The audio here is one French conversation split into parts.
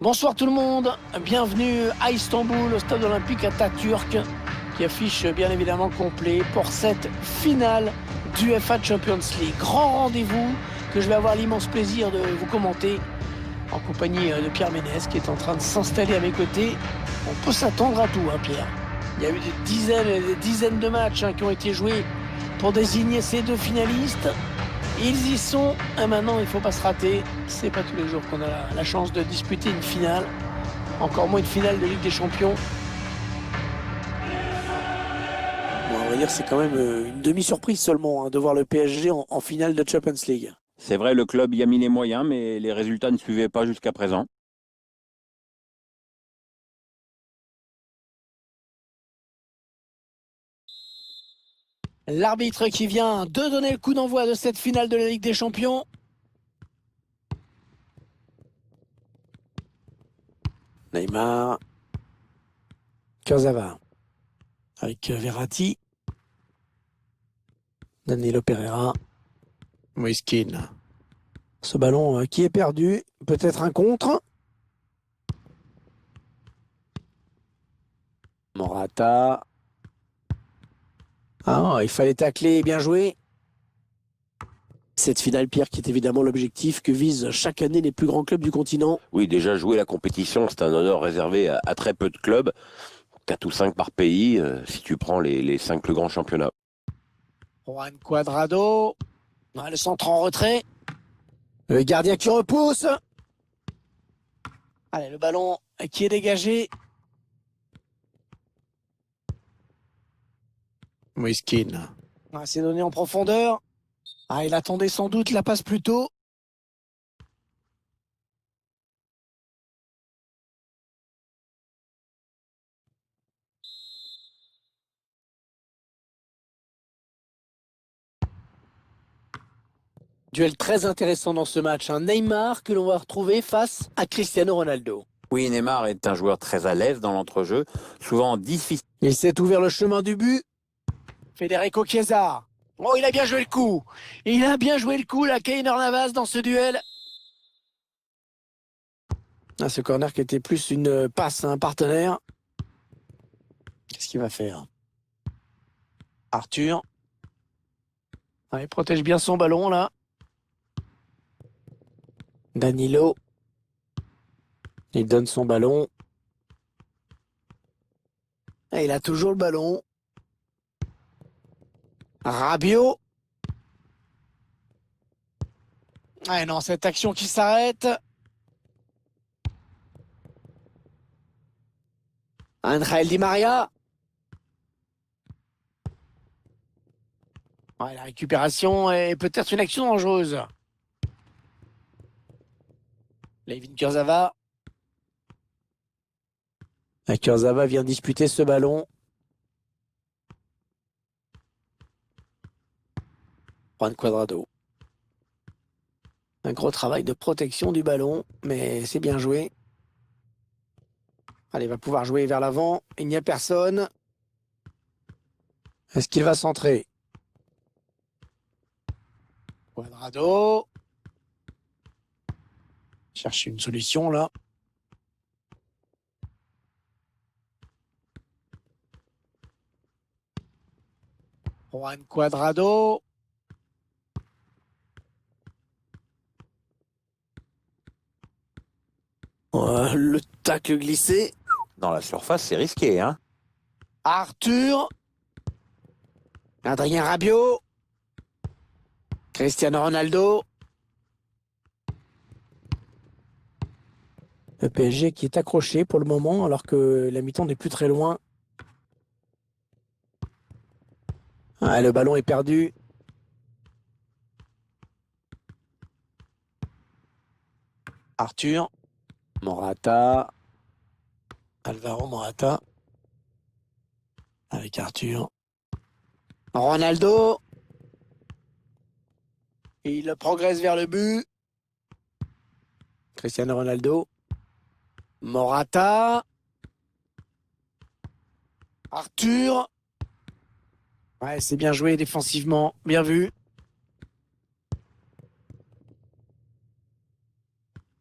Bonsoir tout le monde, bienvenue à Istanbul, au stade olympique Atatürk, qui affiche bien évidemment complet pour cette finale du UEFA Champions League. Grand rendez-vous que je vais avoir l'immense plaisir de vous commenter en compagnie de Pierre Ménès qui est en train de s'installer à mes côtés. On peut s'attendre à tout, hein, Pierre. Il y a eu des dizaines et des dizaines de matchs qui ont été joués pour désigner ces deux finalistes. Ils y sont, et maintenant il ne faut pas se rater. C'est pas tous les jours qu'on a la chance de disputer une finale, encore moins une finale de Ligue des Champions. Bon, on va dire que c'est quand même une demi-surprise seulement de voir le PSG en finale de Champions League. C'est vrai, le club y a mis les moyens, mais les résultats ne suivaient pas jusqu'à présent. L'arbitre qui vient de donner le coup d'envoi de cette finale de la Ligue des Champions. Neymar. Kurzawa. Avec Verratti. Danilo Pereira. Moise Kean. Ce ballon qui est perdu. Peut-être un contre. Morata. Ah, il fallait tacler, bien joué. Cette finale, Pierre, qui est évidemment l'objectif que visent chaque année les plus grands clubs du continent. Oui, déjà jouer la compétition, c'est un honneur réservé à très peu de clubs, 4 ou 5 par pays, si tu prends les 5 plus grands championnats. Juan Cuadrado. Ah, le centre en retrait. Le gardien qui repousse. Allez, le ballon qui est dégagé. Moise Kean. Ah, c'est donné en profondeur. Ah, il attendait sans doute la passe plus tôt. Duel très intéressant dans ce match. Un Neymar que l'on va retrouver face à Cristiano Ronaldo. Oui, Neymar est un joueur très à l'aise dans l'entrejeu, souvent difficile. Il s'est ouvert le chemin du but. Federico Chiesa. Oh, il a bien joué le coup. Il a bien joué le coup, la Keylor Navas, dans ce duel. Ah, ce corner qui était plus une passe à un partenaire. Qu'est-ce qu'il va faire? Arthur. Ah, il protège bien son ballon, là. Danilo. Il donne son ballon. Et il a toujours le ballon. Rabiot. Ah non, cette action qui s'arrête. Angel Di Maria. Ouais, la récupération est peut-être une action dangereuse. Layvin Kurzawa. Kurzawa vient disputer ce ballon. Juan Cuadrado. Un gros travail de protection du ballon, mais c'est bien joué. Allez, il va pouvoir jouer vers l'avant. Il n'y a personne. Est-ce qu'il va centrer? Cuadrado. Cherche une solution là. Juan Cuadrado. Le tacle glissé. Dans la surface, c'est risqué, hein. Arthur. Adrien Rabiot. Cristiano Ronaldo. Le PSG qui est accroché pour le moment alors que la mi-temps n'est plus très loin. Ah, le ballon est perdu. Arthur. Morata. Alvaro Morata. Avec Arthur. Ronaldo. Il progresse vers le but. Cristiano Ronaldo. Morata. Arthur. Ouais, c'est bien joué défensivement. Bien vu.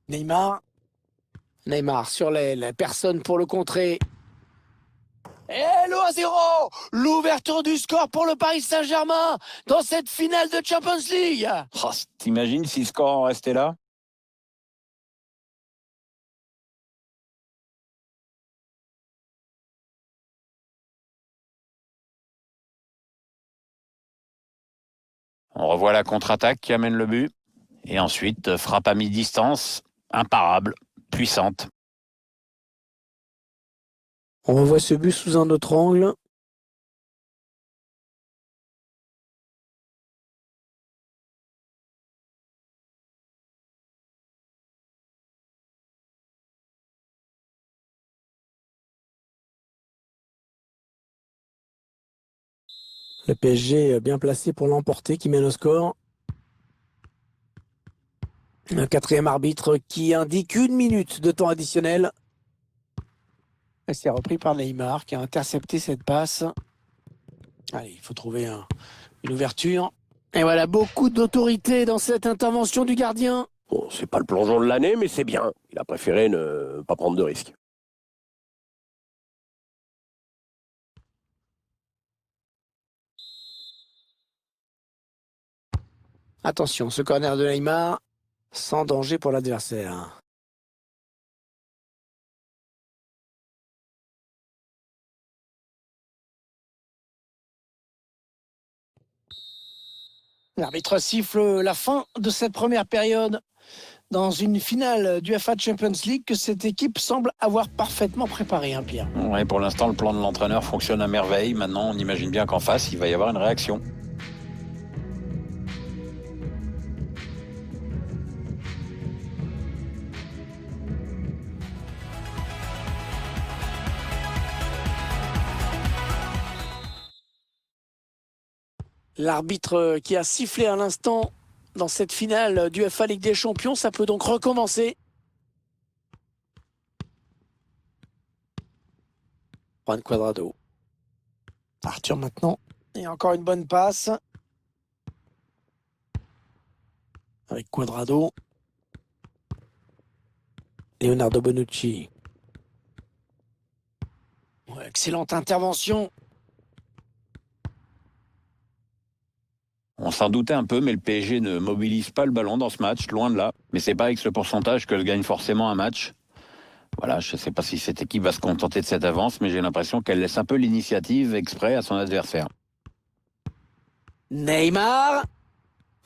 Neymar. Neymar sur l'aile, personne pour le contrer. Et le 1-0, l'ouverture du score pour le Paris Saint-Germain dans cette finale de Champions League. Oh, t'imagines si le score en restait là? On revoit la contre-attaque qui amène le but. Et ensuite, frappe à mi-distance, imparable, puissante. On revoit ce but sous un autre angle. Le PSG bien placé pour l'emporter, qui mène au score. Un quatrième arbitre qui indique 1 minute de temps additionnel. Et c'est repris par Neymar qui a intercepté cette passe. Allez, il faut trouver une ouverture. Et voilà, beaucoup d'autorité dans cette intervention du gardien. Bon, c'est pas le plongeon de l'année, mais c'est bien. Il a préféré ne pas prendre de risques. Attention, ce corner de Neymar, sans danger pour l'adversaire. L'arbitre siffle la fin de cette première période dans une finale du UEFA Champions League que cette équipe semble avoir parfaitement préparée, hein, Pierre. Ouais, pour l'instant, le plan de l'entraîneur fonctionne à merveille. Maintenant, on imagine bien qu'en face, il va y avoir une réaction. L'arbitre qui a sifflé à l'instant dans cette finale du UEFA Ligue des Champions, ça peut donc recommencer. Juan Cuadrado. Arthur maintenant. Et encore une bonne passe. Avec Cuadrado. Leonardo Bonucci. Ouais, excellente intervention. On s'en doutait un peu, mais le PSG ne mobilise pas le ballon dans ce match, loin de là. Mais c'est pas avec ce pourcentage qu'elle gagne forcément un match. Voilà, je ne sais pas si cette équipe va se contenter de cette avance, mais j'ai l'impression qu'elle laisse un peu l'initiative exprès à son adversaire. Neymar.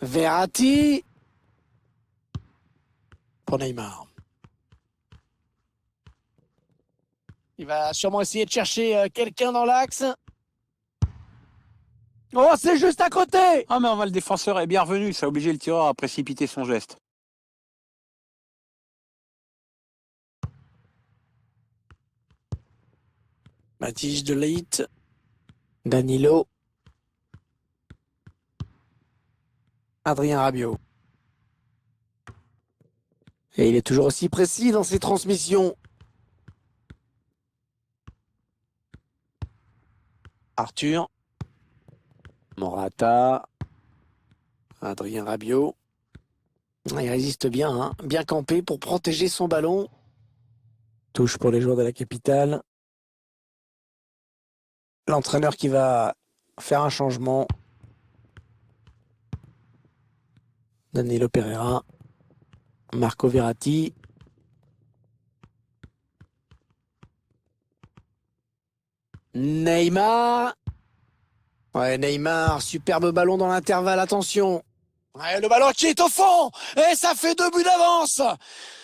Verratti. Pour Neymar. Il va sûrement essayer de chercher quelqu'un dans l'axe. Oh, c'est juste à côté! Ah mais le défenseur est bien revenu, ça a obligé le tireur à précipiter son geste. Matthijs de Ligt. Danilo. Adrien Rabiot. Et il est toujours aussi précis dans ses transmissions. Arthur. Morata. Adrien Rabiot. Il résiste bien, hein, bien campé pour protéger son ballon. Touche pour les joueurs de la capitale. L'entraîneur qui va faire un changement. Danilo Pereira. Marco Verratti. Neymar. Ouais, Neymar, superbe ballon dans l'intervalle, attention. Ouais, le ballon qui est au fond. Et ça fait 2 buts d'avance.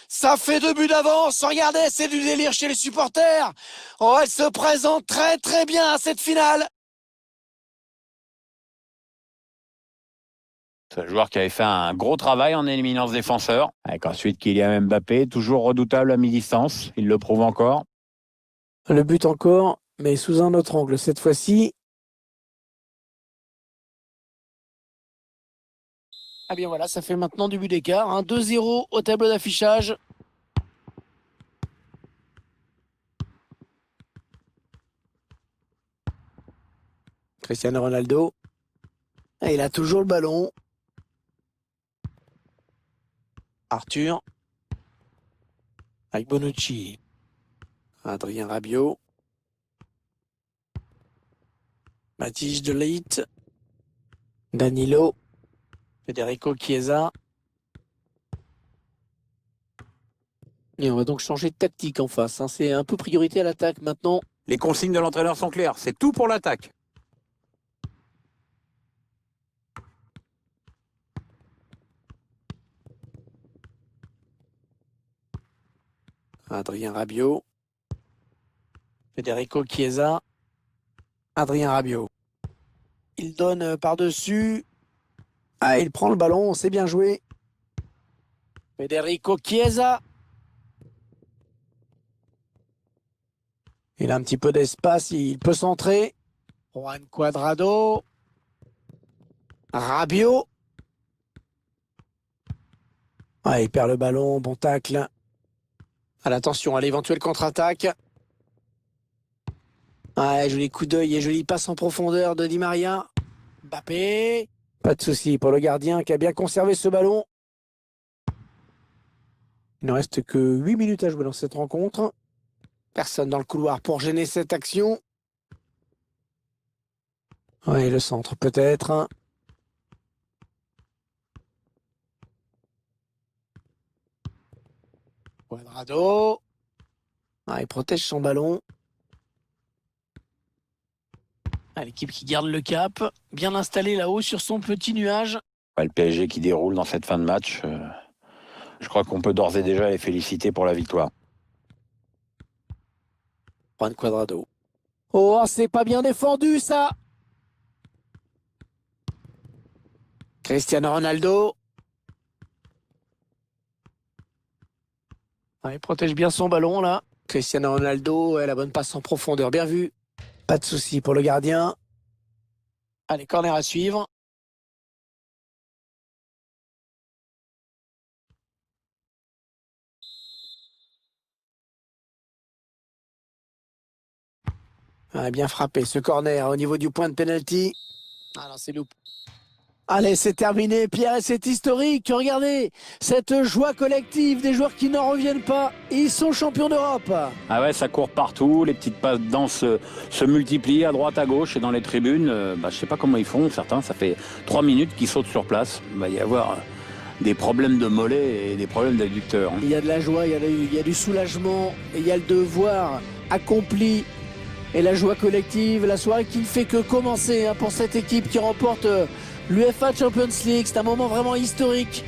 Ça fait 2 buts d'avance. Regardez, c'est du délire chez les supporters. Oh, elle se présente très très bien à cette finale. C'est un joueur qui avait fait un gros travail en éliminant ce défenseur. Avec ensuite Kylian Mbappé, toujours redoutable à mi-distance. Il le prouve encore. Le but encore, mais sous un autre angle cette fois-ci. Ah bien voilà, ça fait maintenant du but d'écart. Hein. 2-0 au tableau d'affichage. Cristiano Ronaldo. Et il a toujours le ballon. Arthur. avec Bonucci. Adrien Rabiot. Matthijs de Ligt. Danilo. Federico Chiesa. Et on va donc changer de tactique en face. C'est un peu priorité à l'attaque maintenant. Les consignes de l'entraîneur sont claires, c'est tout pour l'attaque. Adrien Rabiot. Federico Chiesa. Adrien Rabiot. Il donne par-dessus. Ah, il prend le ballon, c'est bien joué. Federico Chiesa. Il a un petit peu d'espace, il peut centrer. Juan Cuadrado. Rabiot. Ah, il perd le ballon, bon tacle. Attention à l'éventuelle contre-attaque. Ah, joli coup d'œil et jolie passe en profondeur de Di Maria. Mbappé. Pas de souci pour le gardien qui a bien conservé ce ballon. Il ne reste que 8 minutes à jouer dans cette rencontre. Personne dans le couloir pour gêner cette action. Oui, le centre peut-être. Cuadrado. Ah, il protège son ballon. Ah, l'équipe qui garde le cap. Bien installée là-haut sur son petit nuage. Le PSG qui déroule dans cette fin de match. Je crois qu'on peut d'ores et déjà les féliciter pour la victoire. Juan Cuadrado. Oh, c'est pas bien défendu ça. Cristiano Ronaldo. Ah, il protège bien son ballon là. Cristiano Ronaldo, la bonne passe en profondeur, bien vu. Pas de souci pour le gardien. Allez, corner à suivre. Ah, bien frappé ce corner au niveau du point de pénalty. Ah non, c'est loup. Allez, c'est terminé, Pierre, et c'est historique. Regardez, cette joie collective des joueurs qui n'en reviennent pas. Ils sont champions d'Europe. Ah ouais, ça court partout, les petites passes danses se multiplient à droite, à gauche et dans les tribunes. Je sais pas comment ils font, certains, ça fait 3 minutes qu'ils sautent sur place. Il va y avoir des problèmes de mollets et des problèmes d'adducteurs. Il y a de la joie, il y a du soulagement, et il y a le devoir accompli. Et la joie collective, la soirée qui ne fait que commencer pour cette équipe qui remporte l'UEFA Champions League. C'est un moment vraiment historique.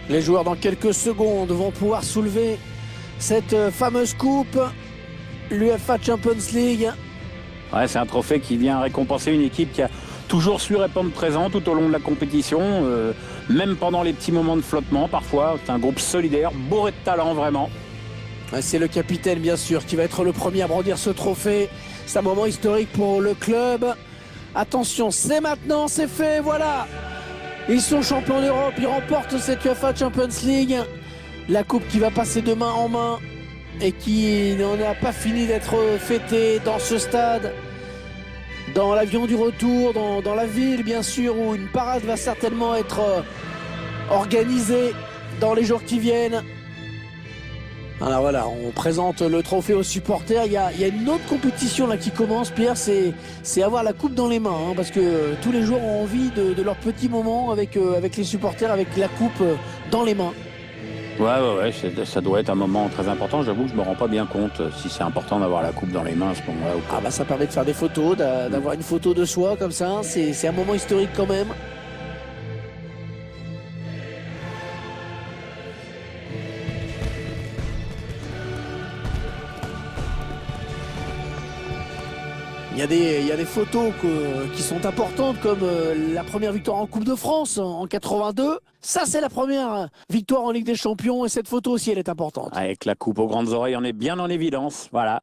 Les joueurs dans quelques secondes vont pouvoir soulever cette fameuse coupe, l'UEFA Champions League. Ouais, c'est un trophée qui vient récompenser une équipe qui a toujours su répondre présent tout au long de la compétition, même pendant les petits moments de flottement parfois. C'est un groupe solidaire, bourré de talent vraiment. C'est le capitaine bien sûr qui va être le premier à brandir ce trophée. C'est un moment historique pour le club. Attention, c'est maintenant, c'est fait, voilà. Ils sont champions d'Europe, ils remportent cette UEFA Champions League. La coupe qui va passer de main en main et qui n'en a pas fini d'être fêtée dans ce stade. Dans l'avion du retour, dans la ville bien sûr, où une parade va certainement être organisée dans les jours qui viennent. Alors voilà, on présente le trophée aux supporters. Il y a une autre compétition là qui commence, Pierre, c'est avoir la coupe dans les mains. Parce que tous les joueurs ont envie de leur petit moment avec les supporters, avec la coupe dans les mains. Ouais, ça doit être un moment très important. J'avoue que je me rends pas bien compte si c'est important d'avoir la coupe dans les mains à ce moment-là ou pas. Ah bah ça permet de faire des photos, d'avoir une photo de soi comme ça. C'est un moment historique quand même. Il y a des photos qui sont importantes, comme la première victoire en Coupe de France en 82. Ça, c'est la première victoire en Ligue des Champions, et cette photo aussi, elle est importante. Avec la coupe aux grandes oreilles, on est bien en évidence, voilà.